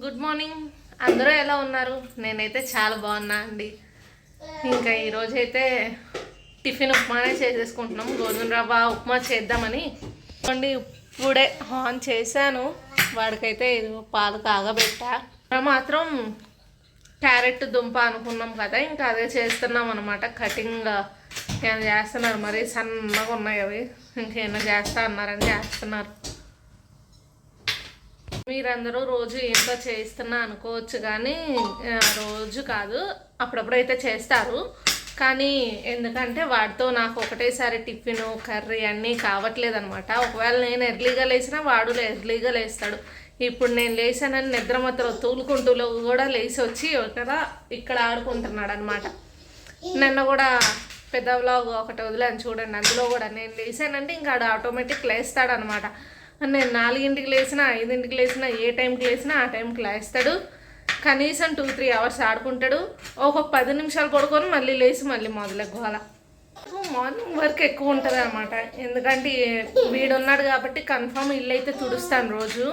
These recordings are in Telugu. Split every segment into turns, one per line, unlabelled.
Good morning. అందరూ ఎలా ఉన్నారు? నేనైతే చాలా బాగున్నా అండి. ఇంకా ఈరోజైతే టిఫిన్ ఉప్మానే చేసేసుకుంటున్నాం. గోధుమ రవ్వ ఉప్మా చేద్దామని ఇప్పుడే ఆన్ చేశాను. వాడికైతే పాలు కాగబెట్టా. మాత్రం క్యారెట్ దుంప అనుకున్నాం కదా, ఇంకా అదే చేస్తున్నాం అనమాట. కటింగ్ ఏమైనా చేస్తున్నారు, మరి సన్నగా ఉన్నాయి అవి. ఇంకేమైనా చేస్తా అన్నారని చేస్తున్నారు. మీరందరూ రోజు ఏంటో చేస్తున్నా అనుకోవచ్చు, కానీ రోజు కాదు, అప్పుడప్పుడైతే చేస్తారు. కానీ ఎందుకంటే వాడితో నాకు ఒకటేసారి టిఫిన్ కర్రీ అన్నీ కావట్లేదు అనమాట. ఒకవేళ నేను ఎర్లీగా లేచినా వాడు ఎర్లీగా లేస్తాడు. ఇప్పుడు నేను లేచానని నిద్ర మాత్రం తూలుకుంటూ కూడా లేచి వచ్చి ఇక్కడ ఆడుకుంటున్నాడు అనమాట. నిన్న కూడా పెద్ద వ్లాగ్ ఒకటి వదిలేను చూడండి. అందులో కూడా నేను లేచానంటే ఇంకా ఆడు ఆటోమేటిక్ లేస్తాడు అనమాట. నేను 4ంటికి లేచినా 5ంటికి లేచినా ఏ టైంకి లేచినా ఆ టైంకి లేస్తాడు. కనీసం 2-3 అవర్స్ ఆడుకుంటాడు. ఒక 10 నిమిషాలు పడుకొని మళ్ళీ లేచి మళ్ళీ మొదలెగ్గాల. మార్నింగ్ వర్క్ ఎక్కువ ఉంటుంది అనమాట. ఎందుకంటే వీడున్నాడు కాబట్టి కన్ఫామ్ ఇల్లు అయితే తుడుస్తాను రోజు.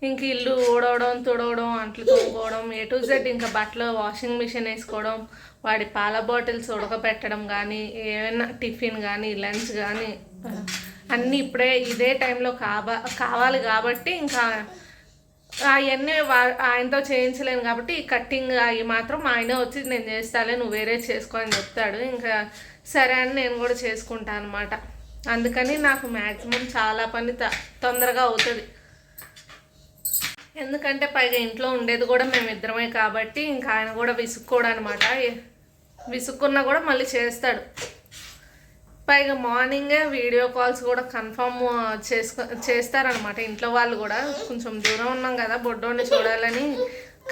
ఇంక ఇల్లు ఊడవడం, తుడవడం, అంట్లు తోముకోవడం, A to Z, ఇంకా బట్టలు వాషింగ్ మిషన్ వేసుకోవడం, వాడి పాల బాటిల్స్ ఉడకబెట్టడం కానీ, ఏమైనా టిఫిన్ కానీ లంచ్ కానీ అన్నీ ఇప్పుడే ఇదే టైంలో కావాలి కాబట్టి ఇంకా అవన్నీ ఆయనతో చేయించలేను కాబట్టి ఈ కట్టింగ్ అవి మాత్రం ఆయనే వచ్చి నేను చేస్తాలే, నువ్వు వేరే చేసుకో అని చెప్తాడు. ఇంకా సరే అని నేను కూడా చేసుకుంటాను అనమాట. అందుకని నాకు మ్యాక్సిమం చాలా పని తొందరగా అవుతుంది. ఎందుకంటే పైగా ఇంట్లో ఉండేది కూడా మేమిద్దరమే కాబట్టి ఇంకా ఆయన కూడా విసుక్కోడు అనమాట. విసుక్కున్నా కూడా మళ్ళీ చేస్తాడు. పైగా మార్నింగే వీడియో కాల్స్ కూడా కన్ఫర్మ్ చేస్తారనమాట. ఇంట్లో వాళ్ళు కూడా కొంచెం దూరం ఉన్నాం కదా, బొడ్డోని చూడాలని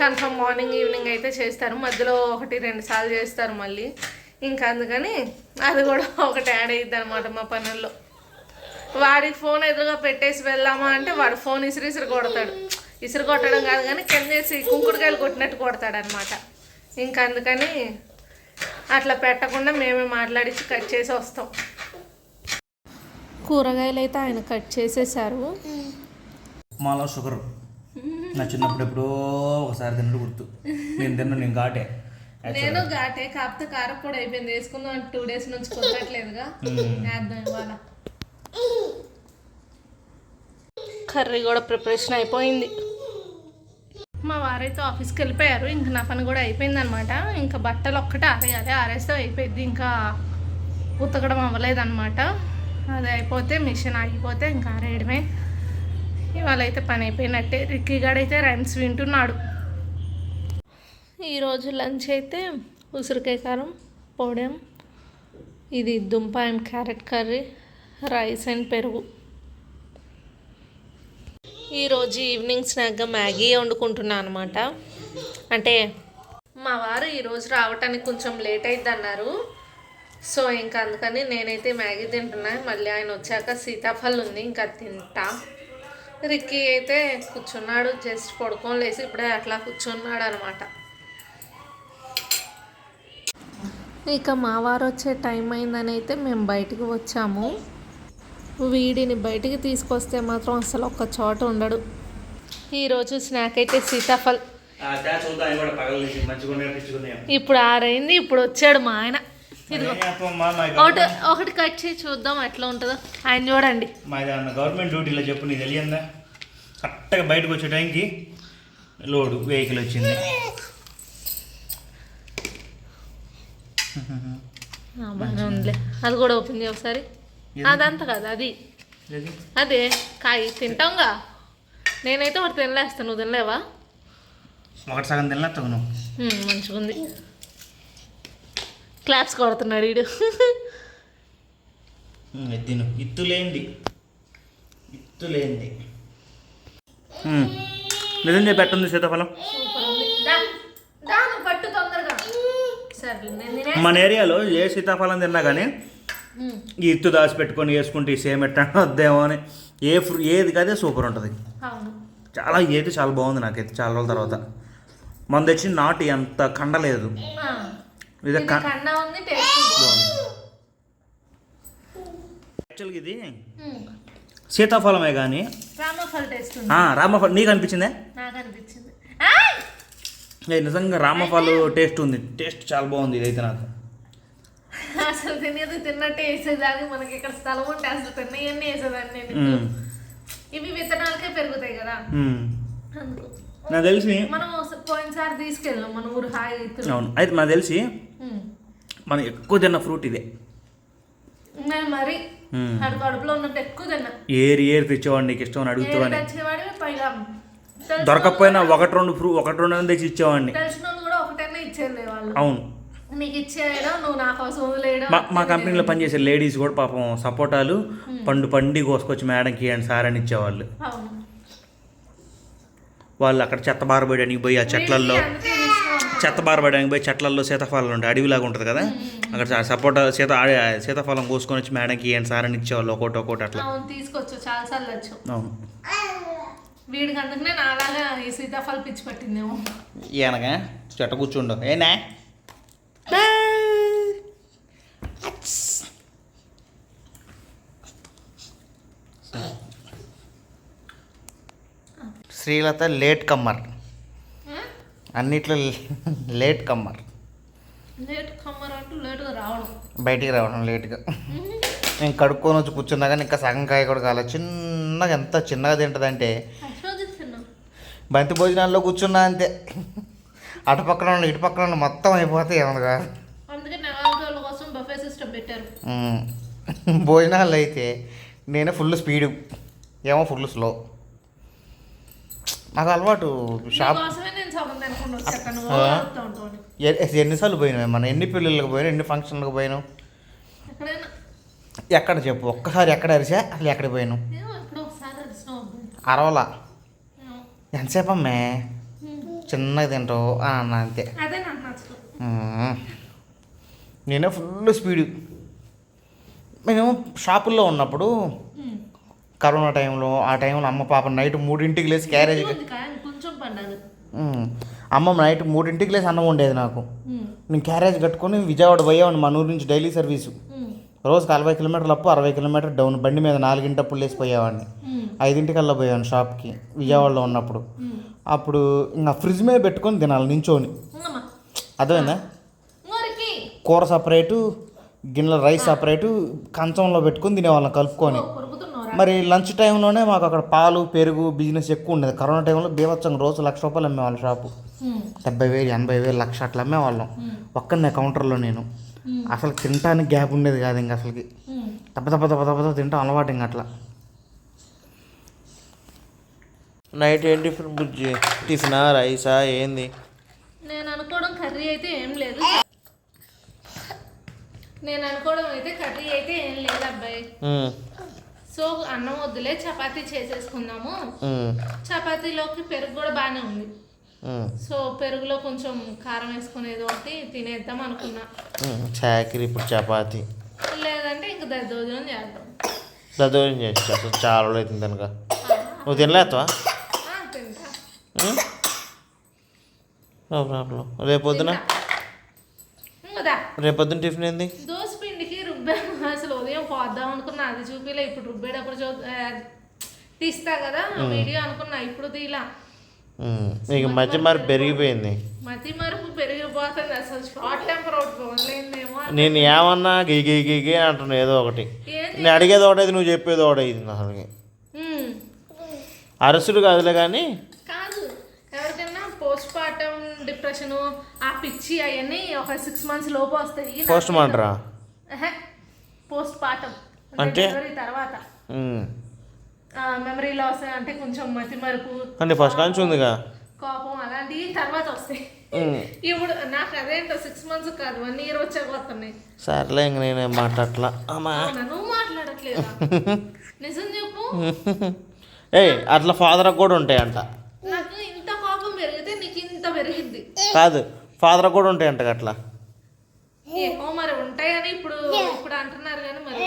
కన్ఫర్మ్ మార్నింగ్ ఈవినింగ్ అయితే చేస్తారు. మధ్యలో 1-2 సార్లు చేస్తారు మళ్ళీ. ఇంకా అందుకని అది కూడా ఒకటి యాడ్ అయ్యిద్ది అనమాట మా పనుల్లో. వాడికి ఫోన్ ఎదురుగా పెట్టేసి వెళ్దామా అంటే వాడు ఫోన్ ఇసిరి కొడతాడు. ఇసురు కొట్టడం కాదు కానీ కిందేసి కుంకుడుకాయలు కొట్టినట్టు కొడతాడు అనమాట. ఇంకా అందుకని అట్లా పెట్టకుండా మేమే మాట్లాడించి కట్ చేసి వస్తాం. కూరగాయలు అయితే ఆయన కట్ చేసేసారు.
మాలో షుగర్ నా చిన్నప్పుడు ఎప్పుడో ఒకసారి తిన్నట్టు గుర్తు. నేను ఘాటే
కాకపోతే కారపొడి అయిపోయింది. వేసుకుందాం 2 days నుంచి కుదరట్లేదుగా, వేద్దాం ఇవాళ. కర్రీ కూడా ప్రిపరేషన్ అయిపోయింది. మా వారైతే ఆఫీస్కి వెళ్ళిపోయారు. ఇంకా నా పని కూడా అయిపోయింది అనమాట. ఇంకా బట్టలు ఒక్కటే ఆరేయాలి, ఆరేస్తే అయిపోయింది. ఇంకా ఉతకడం అవ్వలేదన్నమాట. అది అయిపోతే మిషన్ ఆగిపోతే ఇంకా ఆరేయడమే. ఇవాళ అయితే పని అయిపోయినట్టే. రిక్కీ గాడైతే రైమ్స్ వింటున్నాడు. ఈరోజు లంచ్ అయితే ఉసిరికాయ కారం, పొడం, ఇది దుంప and carrot curry, rice and పెరుగు. ఈరోజు ఈవినింగ్ స్నాక్గా మ్యాగీ వండుకుంటున్నాను అనమాట. అంటే మా వారు ఈరోజు రావటానికి కొంచెం లేట్ అయింది అన్నారు. సో ఇంకా అందుకని నేనైతే మ్యాగీ తింటున్నాను. మళ్ళీ ఆయన వచ్చాక సీతాఫలం ఉంది, ఇంకా తింటా. రిక్కీ అయితే కూర్చున్నాడు, జస్ట్ పడుకొని లేసి ఇప్పుడే అట్లా కూర్చున్నాడు అనమాట. ఇక మా వారు వచ్చే టైం అయిందని అయితే మేము బయటికి వచ్చాము. వీడిని బయటికి తీసుకొస్తే మాత్రం అసలు ఒక్క చోట ఉండడు. ఈరోజు స్నాక్ అయితే సీతాఫల్. ఇప్పుడు 6 అయింది, ఇప్పుడు వచ్చాడు మా ఆయన. ఒకటి కట్ చేసి చూద్దాం ఎట్లా ఉంటుందో. ఆయన చూడండి.
గవర్నమెంట్ డ్యూటీలో చెప్పు, నీకు తెలియందా? కరెక్ట్గా బయటకు వచ్చే టైంకి లోడు వెహికల్ వచ్చింది.
బాగానే ఉందిలే. అది కూడా ఓపెన్ చేయ ఒకసారి. అదంతా కదా, అదే కాయ తింటాంగా. నేనైతే ఒకటి తినలేస్తాను, నువ్వు తినలేవా?
ఒకటి సగం తినలేస్తావు నువ్వు.
మంచిగా ఉంది. క్లాప్స్ కొడుతున్నాడు వీడు.
తిను, ఇత్తులేంది నిజం చెప్పి ఎట్టుంది సీతాఫలం? మన ఏరియాలో ఏ సీతాఫలం తిన్నా కానీ ఈ ఇత్తు దాచిపెట్టుకొని వేసుకుంటే సేమ్ ఎట్టా వద్దేమో అని. ఏది కదే సూపర్ ఉంటుంది. ఏది చాలా బాగుంది. నాకైతే చాలా రోజుల తర్వాత మన తెచ్చి నాటు ఎంత కండలేదు. యాక్చువల్గా ఇది సీతాఫలమే కానీ రామఫలం నీకు అనిపించిందే?
నాకు అనిపించింది.
నిజంగా రామఫల్ టేస్ట్ ఉంది, టేస్ట్ చాలా బాగుంది ఇదైతే నాకు.
అసలు తినేది తిన్నట్టే వేసేదాన్ని, మనకి ఇక్కడ స్థలం ఉంటే అసలు తిన్నవన్నీ వేసేదాన్ని నేను. ఇవి విత్తనాలకే పెరుగుతాయి కదా అందుకు.
నాకు తెలిసి
మనం పోయినసారి తీసుకెళ్ళాం మన ఊరు హాయి.
అవును, అయితే నాకు తెలిసి మనం ఎక్కువ తిన్న ఫ్రూట్ ఇదే.
నేను మరి కడుపులో ఉన్నట్టు ఎక్కువ తిన్నా.
ఏరి తెచ్చేవాడు నీకు ఇష్టం అని అడుగుతావని.
తెచ్చేవాడి పైగా
దొరకకపోయినా ఒకటి రెండు తెచ్చి ఇచ్చేవాడిని.
తెలిసిన వాళ్ళు కూడా ఒకటైనా ఇచ్చేది వాళ్ళు.
అవును,
నీకు ఇచ్చేయడం, నువ్వు నా కోసం వదిలేయడం.
మా కంపెనీలో పనిచేసే లేడీస్ కూడా పాపం సపోటాలు పండి కోసుకొచ్చి మేడంకి ఇవ్వండి సార్ అని ఇచ్చేవాళ్ళు. వాళ్ళు అక్కడ చెత్త బారబయడానికి పోయి ఆ చెట్లల్లో సీతాఫలం ఉంటాయి, అడవిలాగా ఉంటుంది కదా, అక్కడ సీతాఫలం కోసుకొని వచ్చి మేడంకి ఇవ్వండి సార్ అని ఇచ్చేవాళ్ళు ఒకటి అట్లా.
తీసుకొచ్చు చాలా సార్లు వచ్చు.
అవును,
వీడికి అందుకనే నాలాగా ఈ సీతాఫలం పిచ్చి పట్టిందేమో.
ఈయనగా చెట్ట కూర్చుండు ఏనా. శ్రీలత లేట్ కమ్మర్, అన్నిట్లో లేట్ కమ్మర్.
అంటూ లేటుగా రావడం,
బయటికి రావడం లేట్గా. నేను కడుక్కొని వచ్చి కూర్చున్నా కానీ ఇంకా సగం కాయ కూడా కాలేదు. చిన్నగా ఎంత చిన్నగా తింటుందంటే బంతి భోజనాల్లో కూర్చున్నా అంతే. అటుపక్కన ఇటు పక్కన మొత్తం అయిపోతాయి ఏమనగా. భోజనాలు అయితే నేను ఫుల్ స్పీడు, ఏమో ఫుల్ స్లో. నాకు అలవాటు. షాప్ ఎన్నిసార్లు పోయినావు మనం, ఎన్ని పెళ్ళిళ్ళకి పోయినావు, ఎన్ని ఫంక్షన్లకు పోయినావు, ఎక్కడ చెప్పు ఒక్కసారి ఎక్కడ అరిసా అసలు ఎక్కడ పోయాను? అరవలా. ఎంతసేపు అమ్మే చిన్నగా తింటావు అన్న అంతే. నేనే ఫుల్ స్పీడు. మేము షాపుల్లో ఉన్నప్పుడు కరోనా టైంలో, ఆ టైంలో అమ్మ పాప నైట్ 3ంటికి లేచి క్యారేజ్, అమ్మ నైట్ 3ంటికి లేచి అన్నం ఉండేది నాకు. నేను క్యారేజ్ కట్టుకొని విజయవాడ పోయేవాడిని, మా ఊరు నుంచి డైలీ సర్వీసు. రోజుకి 40 కిలోమీటర్లు అప్పు, 60 కిలోమీటర్ డౌన్. బండి మీద 4ంటప్పుడు లేచి పోయేవాడిని. 5ంటికల్లా పోయాను షాప్కి విజయవాడలో ఉన్నప్పుడు. అప్పుడు ఇంకా ఫ్రిడ్జ్ మీద పెట్టుకొని తినాలి నించోని, అర్థమైందా? కూర సపరేటు, గిన్నెల రైస్ సపరేటు, కంచంలో పెట్టుకొని తినేవాళ్ళం కలుపుకొని. మరి లంచ్ టైంలోనే మాకు అక్కడ పాలు పెరుగు బిజినెస్ ఎక్కువ ఉండేది. కరోనా టైంలో బీభత్సంగా రోజు ₹1,00,000 అమ్మేవాళ్ళం షాపు. 70,000 80,000 1,00,000 అట్లా అమ్మేవాళ్ళం ఒక్కనే కౌంటర్లో. నేను అసలు తినటానికి గ్యాప్ ఉండేది కాదు ఇంకా అసలుకి. తప్ప తింటాం అలవాటు ఇంకా అట్లా. నైట్ ఏం టిఫిన్ బుజ్జి? టిఫినా రైసా ఏంది?
నేను అనుకోవడం కర్రీ అయితే ఏం లేదు అబ్బాయి. సో అన్నం వద్దులే, చపాతీ చేసేసుకుందాము. చపాతీలోకి పెరుగు కూడా బాగానే ఉంది. సో పెరుగులో కొంచెం కారం వేసుకునేది ఒకటి తినేద్దాం అనుకున్నా.
చాకరీ ఇప్పుడు చపాతీ,
లేదంటే ఇంక దద్దోజనం చేద్దాం.
దద్దోజనం చేసి అసలు చాలా రోజులు అవుతుంది కనుక. నువ్వు తినలేవా?
తింటా.
No problem. రేపొద్దున టిఫిన్ ఏంది?
దోశ పిండికి రుబ్బాను. అసలు ఉదయం పోద్దాం అనుకున్నా, అది చూపిలే. ఇప్పుడు రుబ్బేటప్పుడు తీస్తా కదా వీడియో అనుకున్నా, ఇప్పుడు తీలా.
నీకు మధ్య మరపు పెరిగిపోయింది.
మధ్య మరపు పెరిగిపోతుంది అసలు. షార్ట్ టెంపర్ ఒకటి వదిలేందేమో.
నేను ఏమన్నా గిగి అంటున్నా ఏదో ఒకటి. నేను అడిగేది ఒకటి, నువ్వు చెప్పేది ఒకటి. ఇది అసలుకి అరసుడు కాదులే కానీ.
కాదు, ఎవరికైనా పోస్ట్ పార్టం డిప్రెషన్, ఆ పిచ్చి అవన్నీ ఒక 6 months లోపు వస్తాయి.
పోస్ట్ మార్టరా?
పోస్ట్ పార్టం
అంటే
తర్వాత మెమరీ లాస్, అంటే కొంచెం మతి మరుపు
అంటే ఫస్ట్ నుంచి ఉందిగా,
కోపం అలాంటివి తర్వాత వస్తాయి. ఇప్పుడు నాకు అదేంటో 6 months కాదు 1 year వచ్చాక వస్తున్నాయి.
సర్లే ఇంక నేనే మాట్లాడట్లా.
నువ్వు మాట్లాడట్లేదా? నిజం చెప్పు.
అట్లా ఫాదర్ కూడా ఉంటాయంట.
నాకు ఇంత కోపం పెరిగితే నీకు ఇంత పెరిగింది
కాదు, ఫాదర్ కూడా ఉంటాయంట అట్లా.
ఏమో మరి ఉంటాయని ఇప్పుడు అంటున్నారు కానీ మరి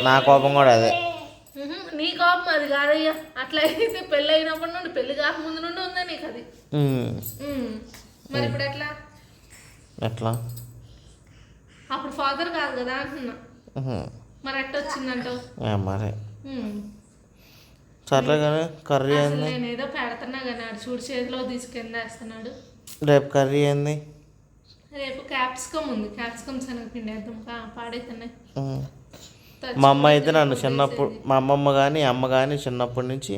నా కోపం కూడా అదే.
నీ కోపం అది కాదయ్యా. అట్లా అయితే పెళ్ళి అయినప్పటి నుండి, పెళ్లి కాకముందు నుండి ఉందా నీకు అది? మరి ఇప్పుడు ఎట్లా? అప్పుడు ఫాదర్ కాదు కదా అంటున్నా. మరి ఎట్ట వచ్చిందంటావు?
మరి సర్లే కానీ కర్రీ
నేనేదో పెడుతున్నా కానీ ఆడు చూడు చేతిలో తీసుకెళ్ళేస్తున్నాడు.
రేపు కర్రీ ఏంది?
రేపు క్యాప్సికమ్ ఉంది, క్యాప్సికమ్ శనగపిండి వేద్దాం, పాడైతున్నాయి.
మా అమ్మ అయితే నన్ను చిన్నప్పుడు, మా అమ్మమ్మ కానీ అమ్మ కానీ చిన్నప్పటి నుంచి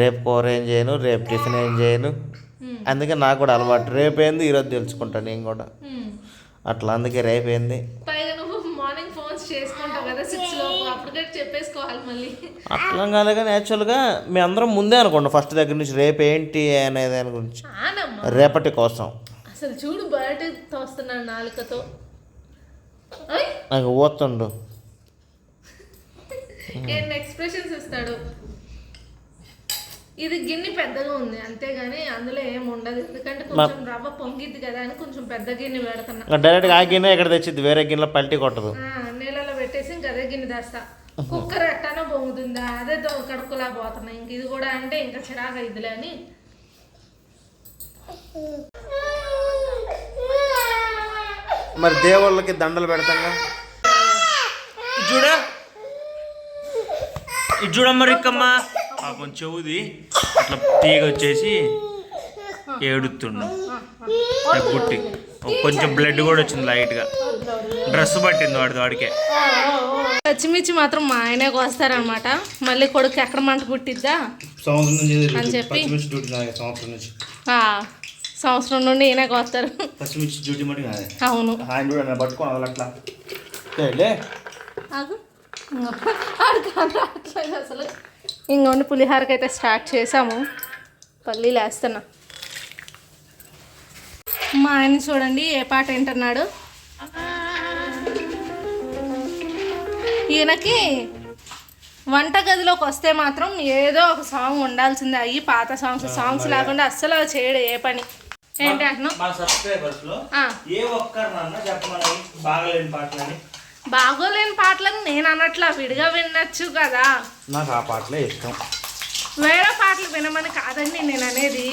రేపు కూర ఏం చేయను, రేపు టిఫిన్ ఏం చేయను. అందుకే నాకు కూడా అలవాటు. రేపు ఏంది ఈరోజు తెలుసుకుంటాను నేను కూడా అట్లా. అందుకే రేపు ఏంది
పైగా నువ్వు మార్నింగ్ ఫోన్స్ చేసుకుంటావు కదా 6 లోపు, అప్పటికే చెప్పేసుకోవాలి మళ్ళీ.
అట్లా కాదు కానీ యాక్చువల్గా మేము అందరం ముందే అనుకోండి ఫస్ట్ దగ్గర నుంచి రేపు ఏంటి అనే దాని గురించి, రేపటి కోసం.
అసలు చూడు బయట తోస్తున్నాడు నాలుకతో,
నాకు పోతుండు
ఎన్ని ఎక్స్ప్రెషన్స్ ఇస్తాడు. ఇది గిన్నె పెద్దగా ఉంది అంతేగాని అందులో ఏం ఉండదు, ఎందుకంటే కొంచెం రవ్వ పొంగిద్ది కదా అని కొంచెం పెద్ద గిన్నె పెడుతున్నా.
డైరెక్ట్గా ఆ గిన్నె ఎక్కడ తెచ్చిద్ది, వేరే గిన్నెలో పల్టీ కొట్టదు.
నీళ్ళలో పెట్టేసి ఇంక అదే గిన్నె తెస్తా. కుక్కర్ ఎట్టానో పొంగుతుందా, అదే కడుక్కులా పోతున్నా. ఇంక ఇది కూడా అంటే ఇంకా చిరాకు ఇదిలే అని.
మరి దేవుళ్ళకి దండలు పెడతాంగా. చూడ ఇది చూడమ్మ రిక్కమ్మ, పాపం చెవుది అట్లా తీగ వచ్చేసి ఏడుతున్నాం. గుట్టి కొంచెం బ్లడ్ కూడా వచ్చింది లైట్గా, డ్రెస్ పట్టింది వాడికే.
పచ్చిమిర్చి మాత్రం మా ఆయనే కోస్తారనమాట. మళ్ళీ కొడుకు ఎక్కడ మంట పుట్టిద్దా అని చెప్పి సంవత్సరం నుండి ఈయనే కోస్తారు.
పచ్చిమిర్చి డ్యూటీ మట్టి
అవును.
ఆయన పట్టుకోవాలి అట్లా.
అసలు ఇంకొండి పులిహోరకి అయితే స్టార్ట్ చేసాము. పల్లీలు వేస్తున్నా. మా ఆయన చూడండి ఏ పాట వింటున్నాడు. ఈయనకి వంటగదిలోకి వస్తే మాత్రం ఏదో ఒక సాంగ్ ఉండాల్సిందే. అయ్యి పాత సాంగ్స్ లేకుండా అస్సలు చేయడు ఏ పని. ఏంటి బాగోలేని పాటలను నేను అన్నట్లా, విడిగా వినొచ్చు కదా.
నాకు ఆ పాటలే ఇష్టం,
వేరే పాటలు వినమని కాదండి నేను అనేది.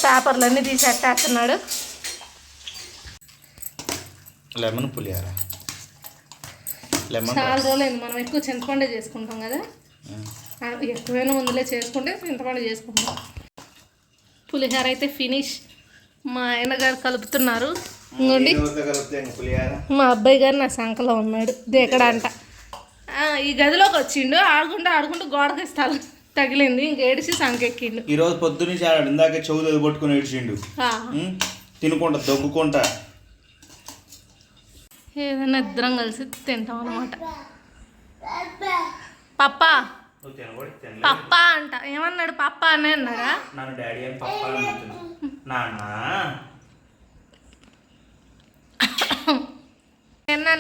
పేపర్లన్నీ తీసేట్టేస్తున్నాడు.
లెమన్ పులిహోర
చాలా రోజులైంది మనం ఎక్కువ చింతపండు చేసుకుంటాం కదా, ఎక్కువైనా ముందులే చేసుకుంటే చింతపండు చేసుకుంటాం. పులిహోర అయితే ఫినిష్. మా ఆయన గారు కలుపుతున్నారు. ఇంకోండి మా అబ్బాయి గారు నా సంకలో ఉన్నాడు దేకడంట. ఈ గదిలోకి వచ్చిండు, ఆడుకుంటూ గోడకి స్థలం తగిలింది, ఇంక ఏడిసి సంకెక్కిండు.
ఈ రోజు పొద్దున్నుంచి ఆడాడు, ఇందాక చెవులు పట్టుకుని ఏడిచిండు, తినుకుంటా దొగ్గుకుంటా.
ఏదైనా ఇద్దరం కలిసి తింటాం అనమాట. పప్పా పప్పా అంట. ఏమన్నాడు? పప్పా అనే అన్నాడా?
నన్ను డాడీ అని పప్పా నాన్న.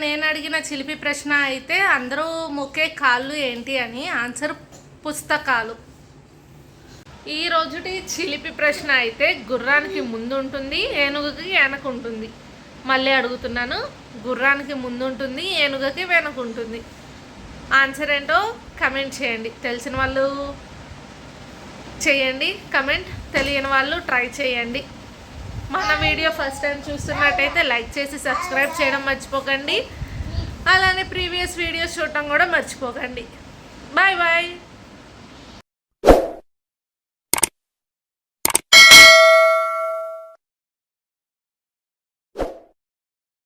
నేను అడిగిన చిలిపి ప్రశ్న అయితే అందరూ మొక్కే కాళ్ళు ఏంటి అని, ఆన్సర్ పుస్తకాలు. ఈ రోజుటి చిలిపి ప్రశ్న అయితే గుర్రానికి ముందు ఉంటుంది, ఏనుగుకి వెనక ఉంటుంది. మళ్ళీ అడుగుతున్నాను, గుర్రానికి ముందు ఉంటుంది, ఏనుగుకి వెనక ఉంటుంది. ఆన్సర్ ఏంటో కమెంట్ చేయండి. తెలిసిన వాళ్ళు చేయండి కమెంట్, తెలియని వాళ్ళు ట్రై చేయండి. మన వీడియో ఫస్ట్ టైం చూస్తున్నట్టయితే లైక్ చేసి సబ్స్క్రైబ్ చేయడం మర్చిపోకండి. అలానే ప్రీవియస్ వీడియోస్ చూడటం కూడా మర్చిపోకండి. Bye bye.